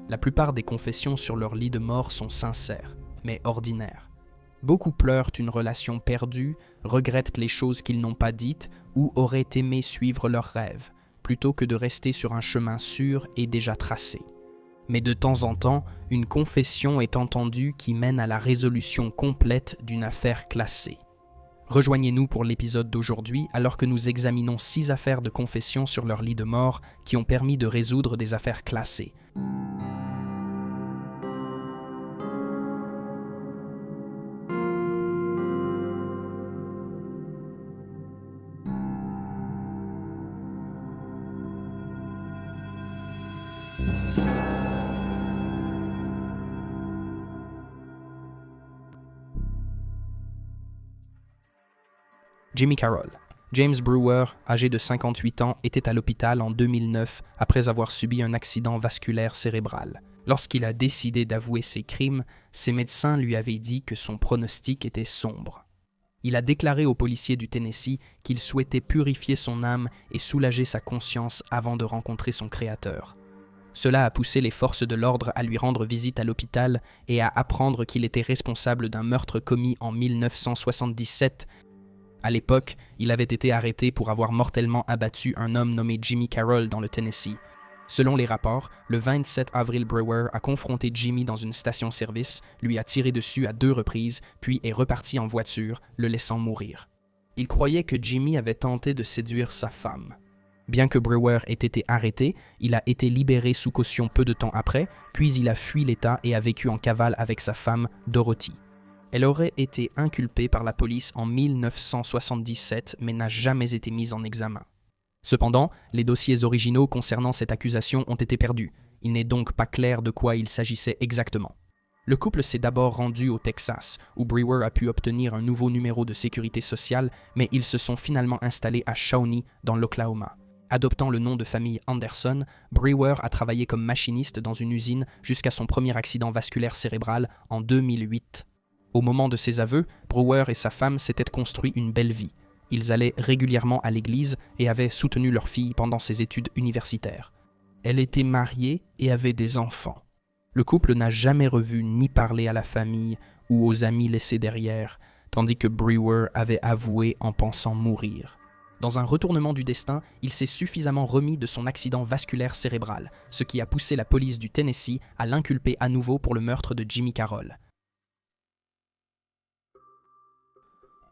La plupart des confessions sur leur lit de mort sont sincères, mais ordinaires. Beaucoup pleurent une relation perdue, regrettent les choses qu'ils n'ont pas dites ou auraient aimé suivre leurs rêves, plutôt que de rester sur un chemin sûr et déjà tracé. Mais de temps en temps, une confession est entendue qui mène à la résolution complète d'une affaire classée. Rejoignez-nous pour l'épisode d'aujourd'hui alors que nous examinons 6 affaires de confession sur leur lit de mort qui ont permis de résoudre des affaires classées. Jimmy Carroll. James Brewer, âgé de 58 ans, était à l'hôpital en 2009 après avoir subi un accident vasculaire cérébral. Lorsqu'il a décidé d'avouer ses crimes, ses médecins lui avaient dit que son pronostic était sombre. Il a déclaré aux policiers du Tennessee qu'il souhaitait purifier son âme et soulager sa conscience avant de rencontrer son créateur. Cela a poussé les forces de l'ordre à lui rendre visite à l'hôpital et à apprendre qu'il était responsable d'un meurtre commis en 1977. À l'époque, il avait été arrêté pour avoir mortellement abattu un homme nommé Jimmy Carroll dans le Tennessee. Selon les rapports, le 27 avril, Brewer a confronté Jimmy dans une station-service, lui a tiré dessus à 2 reprises, puis est reparti en voiture, le laissant mourir. Il croyait que Jimmy avait tenté de séduire sa femme. Bien que Brewer ait été arrêté, il a été libéré sous caution peu de temps après, puis il a fui l'État et a vécu en cavale avec sa femme, Dorothy. Elle aurait été inculpée par la police en 1977, mais n'a jamais été mise en examen. Cependant, les dossiers originaux concernant cette accusation ont été perdus. Il n'est donc pas clair de quoi il s'agissait exactement. Le couple s'est d'abord rendu au Texas, où Brewer a pu obtenir un nouveau numéro de sécurité sociale, mais ils se sont finalement installés à Shawnee, dans l'Oklahoma. Adoptant le nom de famille Anderson, Brewer a travaillé comme machiniste dans une usine jusqu'à son premier accident vasculaire cérébral en 2008. Au moment de ses aveux, Brewer et sa femme s'étaient construit une belle vie. Ils allaient régulièrement à l'église et avaient soutenu leur fille pendant ses études universitaires. Elle était mariée et avait des enfants. Le couple n'a jamais revu ni parlé à la famille ou aux amis laissés derrière, tandis que Brewer avait avoué en pensant mourir. Dans un retournement du destin, il s'est suffisamment remis de son accident vasculaire cérébral, ce qui a poussé la police du Tennessee à l'inculper à nouveau pour le meurtre de Jimmy Carroll.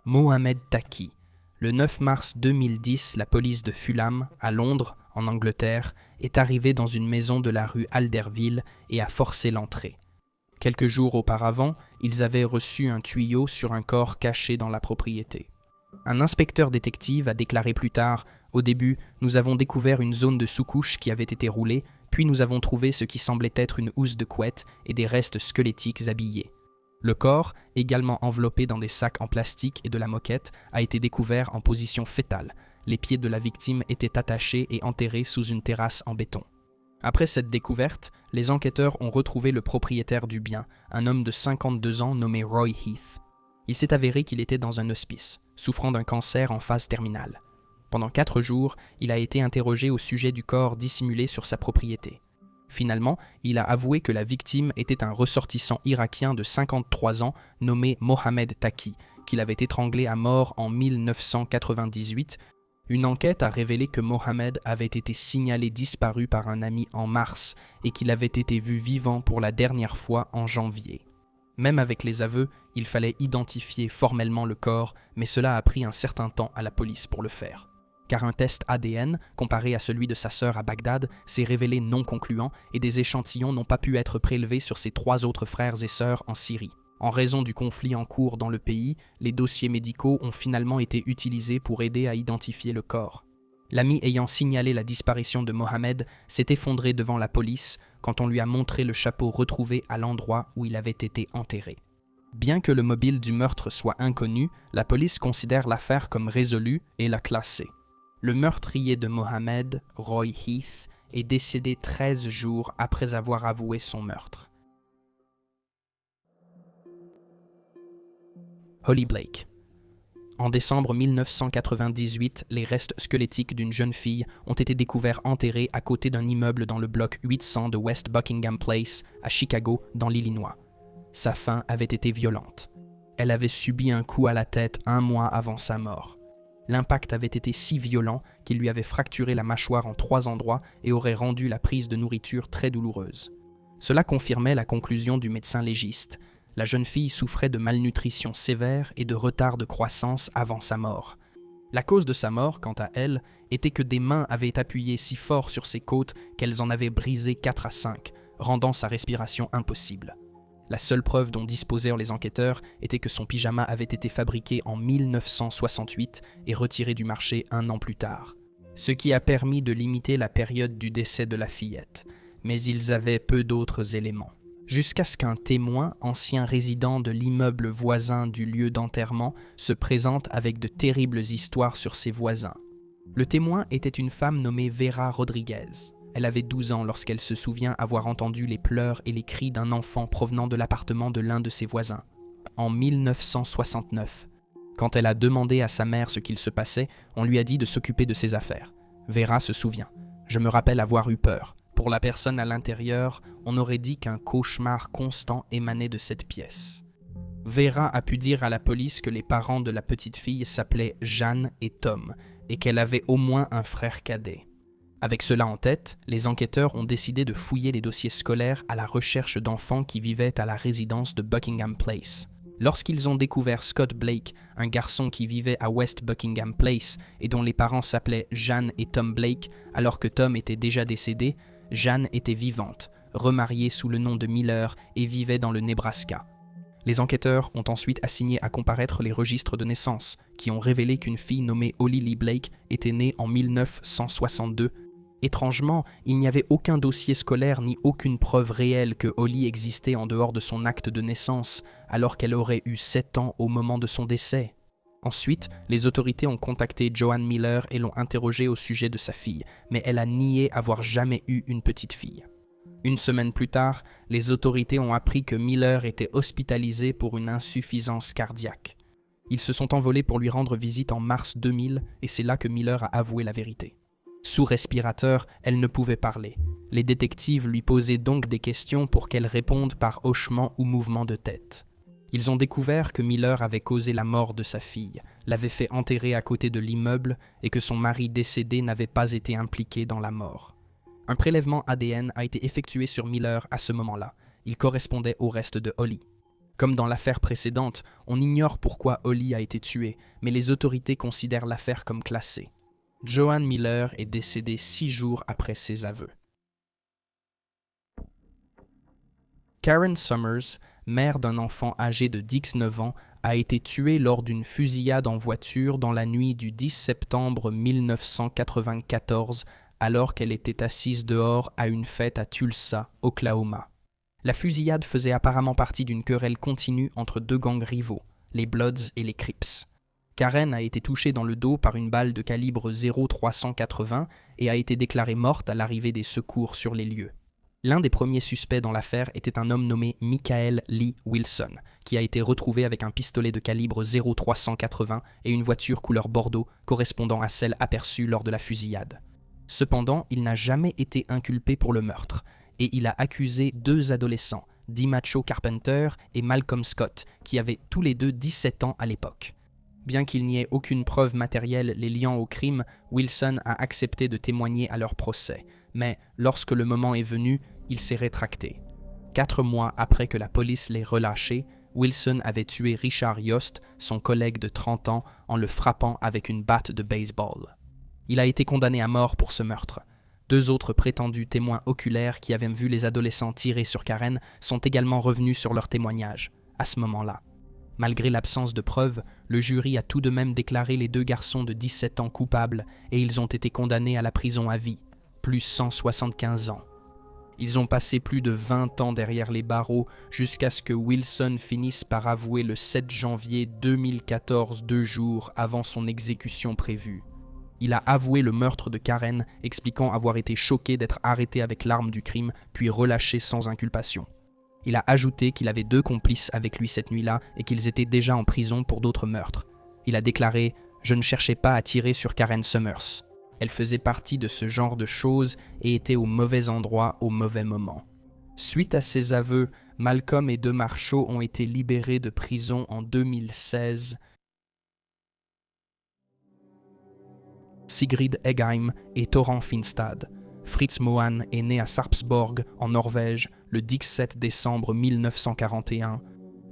Mohamed Taki. Le 9 mars 2010, la police de Fulham, à Londres, en Angleterre, est arrivée dans une maison de la rue Alderville et a forcé l'entrée. Quelques jours auparavant, ils avaient reçu un tuyau sur un corps caché dans la propriété. Un inspecteur détective a déclaré plus tard « Au début, nous avons découvert une zone de sous-couche qui avait été roulée, puis nous avons trouvé ce qui semblait être une housse de couette et des restes squelettiques habillés. » Le corps, également enveloppé dans des sacs en plastique et de la moquette, a été découvert en position fétale. Les pieds de la victime étaient attachés et enterrés sous une terrasse en béton. Après cette découverte, les enquêteurs ont retrouvé le propriétaire du bien, un homme de 52 ans nommé Roy Heath. Il s'est avéré qu'il était dans un hospice, souffrant d'un cancer en phase terminale. Pendant 4 jours, il a été interrogé au sujet du corps dissimulé sur sa propriété. Finalement, il a avoué que la victime était un ressortissant irakien de 53 ans nommé Mohamed Taki, qu'il avait étranglé à mort en 1998. Une enquête a révélé que Mohamed avait été signalé disparu par un ami en mars et qu'il avait été vu vivant pour la dernière fois en janvier. Même avec les aveux, il fallait identifier formellement le corps, mais cela a pris un certain temps à la police pour le faire. Car un test ADN, comparé à celui de sa sœur à Bagdad, s'est révélé non concluant et des échantillons n'ont pas pu être prélevés sur ses 3 autres frères et sœurs en Syrie. En raison du conflit en cours dans le pays, les dossiers médicaux ont finalement été utilisés pour aider à identifier le corps. L'ami ayant signalé la disparition de Mohamed s'est effondré devant la police quand on lui a montré le chapeau retrouvé à l'endroit où il avait été enterré. Bien que le mobile du meurtre soit inconnu, la police considère l'affaire comme résolue et l'a classée. Le meurtrier de Mohamed, Roy Heath, est décédé 13 jours après avoir avoué son meurtre. Holly Blake. En décembre 1998, les restes squelettiques d'une jeune fille ont été découverts enterrés à côté d'un immeuble dans le bloc 800 de West Buckingham Place, à Chicago, dans l'Illinois. Sa fin avait été violente. Elle avait subi un coup à la tête 1 mois avant sa mort. L'impact avait été si violent qu'il lui avait fracturé la mâchoire en 3 endroits et aurait rendu la prise de nourriture très douloureuse. Cela confirmait la conclusion du médecin légiste. La jeune fille souffrait de malnutrition sévère et de retard de croissance avant sa mort. La cause de sa mort, quant à elle, était que des mains avaient appuyé si fort sur ses côtes qu'elles en avaient brisé 4 à 5, rendant sa respiration impossible. La seule preuve dont disposèrent les enquêteurs était que son pyjama avait été fabriqué en 1968 et retiré du marché 1 an plus tard, ce qui a permis de limiter la période du décès de la fillette, mais ils avaient peu d'autres éléments. Jusqu'à ce qu'un témoin, ancien résident de l'immeuble voisin du lieu d'enterrement, se présente avec de terribles histoires sur ses voisins. Le témoin était une femme nommée Vera Rodriguez. Elle avait 12 ans lorsqu'elle se souvient avoir entendu les pleurs et les cris d'un enfant provenant de l'appartement de l'un de ses voisins. En 1969, quand elle a demandé à sa mère ce qu'il se passait, on lui a dit de s'occuper de ses affaires. Vera se souvient. « Je me rappelle avoir eu peur. Pour la personne à l'intérieur, on aurait dit qu'un cauchemar constant émanait de cette pièce. » Vera a pu dire à la police que les parents de la petite fille s'appelaient Jeanne et Tom et qu'elle avait au moins un frère cadet. Avec cela en tête, les enquêteurs ont décidé de fouiller les dossiers scolaires à la recherche d'enfants qui vivaient à la résidence de Buckingham Place. Lorsqu'ils ont découvert Scott Blake, un garçon qui vivait à West Buckingham Place et dont les parents s'appelaient Jeanne et Tom Blake, alors que Tom était déjà décédé, Jeanne était vivante, remariée sous le nom de Miller et vivait dans le Nebraska. Les enquêteurs ont ensuite assigné à comparaître les registres de naissance, qui ont révélé qu'une fille nommée Holly Lee Blake était née en 1962. Étrangement, il n'y avait aucun dossier scolaire ni aucune preuve réelle que Holly existait en dehors de son acte de naissance, alors qu'elle aurait eu 7 ans au moment de son décès. Ensuite, les autorités ont contacté Joanne Miller et l'ont interrogée au sujet de sa fille, mais elle a nié avoir jamais eu une petite fille. 1 semaine plus tard, les autorités ont appris que Miller était hospitalisée pour une insuffisance cardiaque. Ils se sont envolés pour lui rendre visite en mars 2000 et c'est là que Miller a avoué la vérité. Sous respirateur, elle ne pouvait parler. Les détectives lui posaient donc des questions pour qu'elle réponde par hochement ou mouvement de tête. Ils ont découvert que Miller avait causé la mort de sa fille, l'avait fait enterrer à côté de l'immeuble et que son mari décédé n'avait pas été impliqué dans la mort. Un prélèvement ADN a été effectué sur Miller à ce moment-là. Il correspondait au reste de Holly. Comme dans l'affaire précédente, on ignore pourquoi Holly a été tuée, mais les autorités considèrent l'affaire comme classée. Joanne Miller est décédée 6 jours après ses aveux. Karen Summers, mère d'un enfant âgé de 19 ans, a été tuée lors d'une fusillade en voiture dans la nuit du 10 septembre 1994, alors qu'elle était assise dehors à une fête à Tulsa, Oklahoma. La fusillade faisait apparemment partie d'une querelle continue entre 2 gangs rivaux, les Bloods et les Crips. Karen a été touchée dans le dos par une balle de calibre .380 et a été déclarée morte à l'arrivée des secours sur les lieux. L'un des premiers suspects dans l'affaire était un homme nommé Michael Lee Wilson, qui a été retrouvé avec un pistolet de calibre .380 et une voiture couleur bordeaux correspondant à celle aperçue lors de la fusillade. Cependant, il n'a jamais été inculpé pour le meurtre, et il a accusé 2 adolescents, DiMacho Carpenter et Malcolm Scott, qui avaient tous les deux 17 ans à l'époque. Bien qu'il n'y ait aucune preuve matérielle les liant au crime, Wilson a accepté de témoigner à leur procès, mais lorsque le moment est venu, il s'est rétracté. 4 mois après que la police l'ait relâché, Wilson avait tué Richard Yost, son collègue de 30 ans, en le frappant avec une batte de baseball. Il a été condamné à mort pour ce meurtre. 2 autres prétendus témoins oculaires qui avaient vu les adolescents tirer sur Karen sont également revenus sur leur témoignage, à ce moment-là. Malgré l'absence de preuves, le jury a tout de même déclaré les 2 garçons de 17 ans coupables et ils ont été condamnés à la prison à vie, plus 175 ans. Ils ont passé plus de 20 ans derrière les barreaux jusqu'à ce que Wilson finisse par avouer le 7 janvier 2014, 2 jours avant son exécution prévue. Il a avoué le meurtre de Karen, expliquant avoir été choqué d'être arrêté avec l'arme du crime, puis relâché sans inculpation. Il a ajouté qu'il avait 2 complices avec lui cette nuit-là et qu'ils étaient déjà en prison pour d'autres meurtres. Il a déclaré « Je ne cherchais pas à tirer sur Karen Summers. Elle faisait partie de ce genre de choses et était au mauvais endroit au mauvais moment. » Suite à ces aveux, Malcolm et Demar Shaw ont été libérés de prison en 2016. Sigrid Eggheim et Torrent Finstad. Fritz Moan est né à Sarpsborg, en Norvège, le 17 décembre 1941.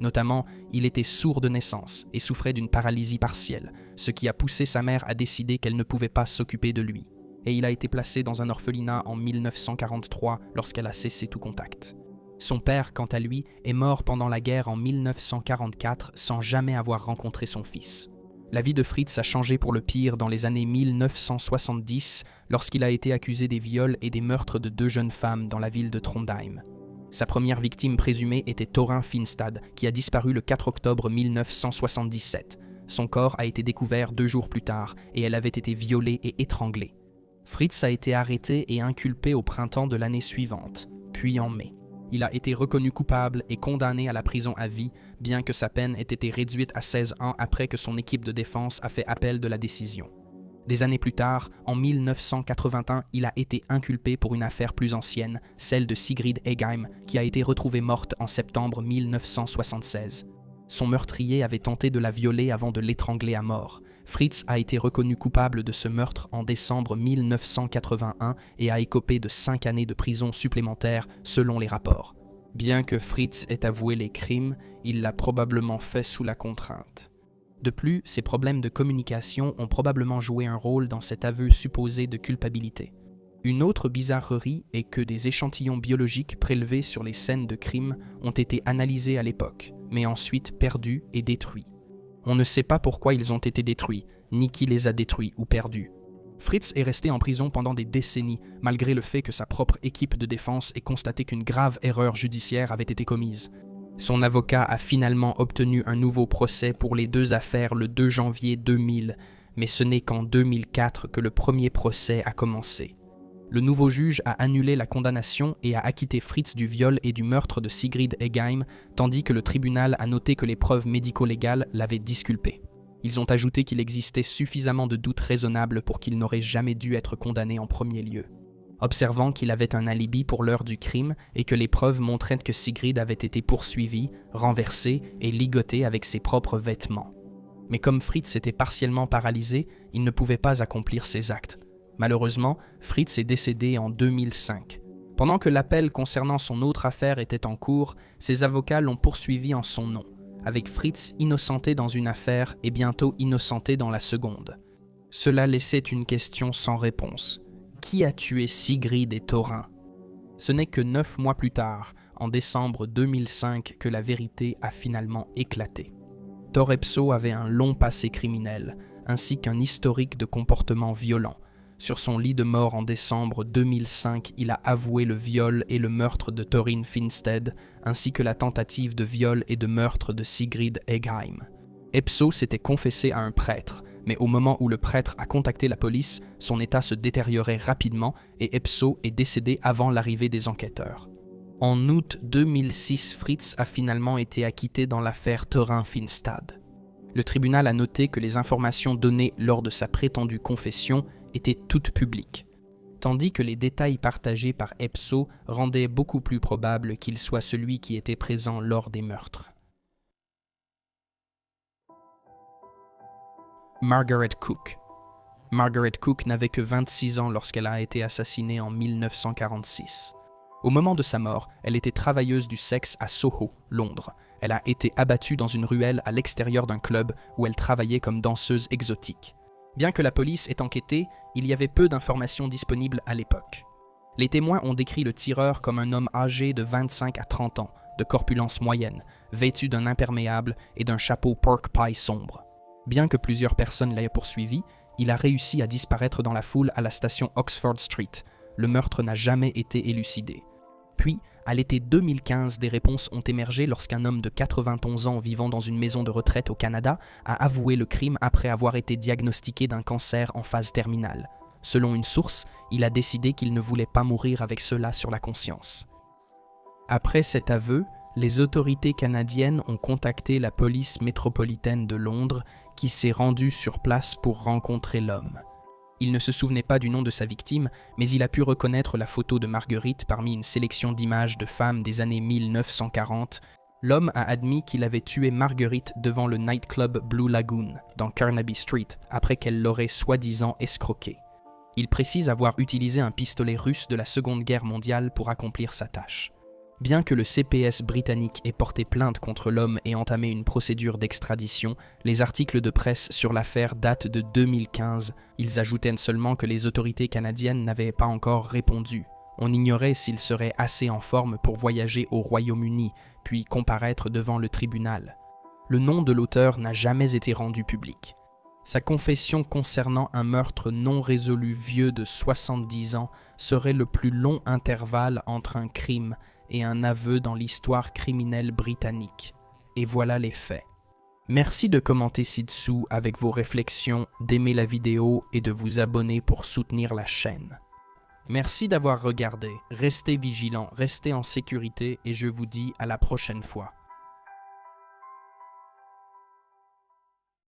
Notamment, il était sourd de naissance et souffrait d'une paralysie partielle, ce qui a poussé sa mère à décider qu'elle ne pouvait pas s'occuper de lui. Et il a été placé dans un orphelinat en 1943 lorsqu'elle a cessé tout contact. Son père, quant à lui, est mort pendant la guerre en 1944 sans jamais avoir rencontré son fils. La vie de Fritz a changé pour le pire dans les années 1970 lorsqu'il a été accusé des viols et des meurtres de 2 jeunes femmes dans la ville de Trondheim. Sa première victime présumée était Torrent Finstad, qui a disparu le 4 octobre 1977. Son corps a été découvert 2 jours plus tard et elle avait été violée et étranglée. Fritz a été arrêté et inculpé au printemps de l'année suivante, puis en mai. Il a été reconnu coupable et condamné à la prison à vie, bien que sa peine ait été réduite à 16 ans après que son équipe de défense a fait appel de la décision. Des années plus tard, en 1981, il a été inculpé pour une affaire plus ancienne, celle de Sigrid Eggheim, qui a été retrouvée morte en septembre 1976. Son meurtrier avait tenté de la violer avant de l'étrangler à mort. Fritz a été reconnu coupable de ce meurtre en décembre 1981 et a écopé de 5 années de prison supplémentaires selon les rapports. Bien que Fritz ait avoué les crimes, il l'a probablement fait sous la contrainte. De plus, ses problèmes de communication ont probablement joué un rôle dans cet aveu supposé de culpabilité. Une autre bizarrerie est que des échantillons biologiques prélevés sur les scènes de crime ont été analysés à l'époque, mais ensuite perdus et détruits. On ne sait pas pourquoi ils ont été détruits, ni qui les a détruits ou perdus. Fritz est resté en prison pendant des décennies, malgré le fait que sa propre équipe de défense ait constaté qu'une grave erreur judiciaire avait été commise. Son avocat a finalement obtenu un nouveau procès pour les 2 affaires le 2 janvier 2000, mais ce n'est qu'en 2004 que le premier procès a commencé. Le nouveau juge a annulé la condamnation et a acquitté Fritz du viol et du meurtre de Sigrid Eggheim, tandis que le tribunal a noté que les preuves médico-légales l'avaient disculpé. Ils ont ajouté qu'il existait suffisamment de doutes raisonnables pour qu'il n'aurait jamais dû être condamné en premier lieu. Observant qu'il avait un alibi pour l'heure du crime et que les preuves montraient que Sigrid avait été poursuivie, renversée et ligotée avec ses propres vêtements. Mais comme Fritz était partiellement paralysé, il ne pouvait pas accomplir ses actes. Malheureusement, Fritz est décédé en 2005. Pendant que l'appel concernant son autre affaire était en cours, ses avocats l'ont poursuivi en son nom, avec Fritz innocenté dans une affaire et bientôt innocenté dans la seconde. Cela laissait une question sans réponse. Qui a tué Sigrid et Torrent? Ce n'est que 9 mois plus tard, en décembre 2005, que la vérité a finalement éclaté. Tor Epso avait un long passé criminel, ainsi qu'un historique de comportement violent. Sur son lit de mort en décembre 2005, il a avoué le viol et le meurtre de Torrent Finstad, ainsi que la tentative de viol et de meurtre de Sigrid Eggheim. Epso s'était confessé à un prêtre, mais au moment où le prêtre a contacté la police, son état se détériorait rapidement et Epso est décédé avant l'arrivée des enquêteurs. En août 2006, Fritz a finalement été acquitté dans l'affaire Torrent Finstad. Le tribunal a noté que les informations données lors de sa prétendue confession étaient toutes publiques, tandis que les détails partagés par Epso rendaient beaucoup plus probable qu'il soit celui qui était présent lors des meurtres. Margaret Cook. Margaret Cook n'avait que 26 ans lorsqu'elle a été assassinée en 1946. Au moment de sa mort, elle était travailleuse du sexe à Soho, Londres. Elle a été abattue dans une ruelle à l'extérieur d'un club où elle travaillait comme danseuse exotique. Bien que la police ait enquêté, il y avait peu d'informations disponibles à l'époque. Les témoins ont décrit le tireur comme un homme âgé de 25 à 30 ans, de corpulence moyenne, vêtu d'un imperméable et d'un chapeau pork pie sombre. Bien que plusieurs personnes l'aient poursuivi, il a réussi à disparaître dans la foule à la station Oxford Street. Le meurtre n'a jamais été élucidé. Puis, à l'été 2015, des réponses ont émergé lorsqu'un homme de 91 ans vivant dans une maison de retraite au Canada a avoué le crime après avoir été diagnostiqué d'un cancer en phase terminale. Selon une source, il a décidé qu'il ne voulait pas mourir avec cela sur la conscience. Après cet aveu, les autorités canadiennes ont contacté la police métropolitaine de Londres qui s'est rendue sur place pour rencontrer l'homme. Il ne se souvenait pas du nom de sa victime, mais il a pu reconnaître la photo de Marguerite parmi une sélection d'images de femmes des années 1940. L'homme a admis qu'il avait tué Marguerite devant le nightclub Blue Lagoon, dans Carnaby Street, après qu'elle l'aurait soi-disant escroqué. Il précise avoir utilisé un pistolet russe de la Seconde Guerre mondiale pour accomplir sa tâche. Bien que le CPS britannique ait porté plainte contre l'homme et entamé une procédure d'extradition, les articles de presse sur l'affaire datent de 2015. Ils ajoutaient seulement que les autorités canadiennes n'avaient pas encore répondu. On ignorait s'il serait assez en forme pour voyager au Royaume-Uni, puis comparaître devant le tribunal. Le nom de l'auteur n'a jamais été rendu public. Sa confession concernant un meurtre non résolu vieux de 70 ans serait le plus long intervalle entre un crime et un aveu dans l'histoire criminelle britannique. Et voilà les faits. Merci de commenter ci-dessous avec vos réflexions, d'aimer la vidéo et de vous abonner pour soutenir la chaîne. Merci d'avoir regardé, restez vigilants, restez en sécurité et je vous dis à la prochaine fois.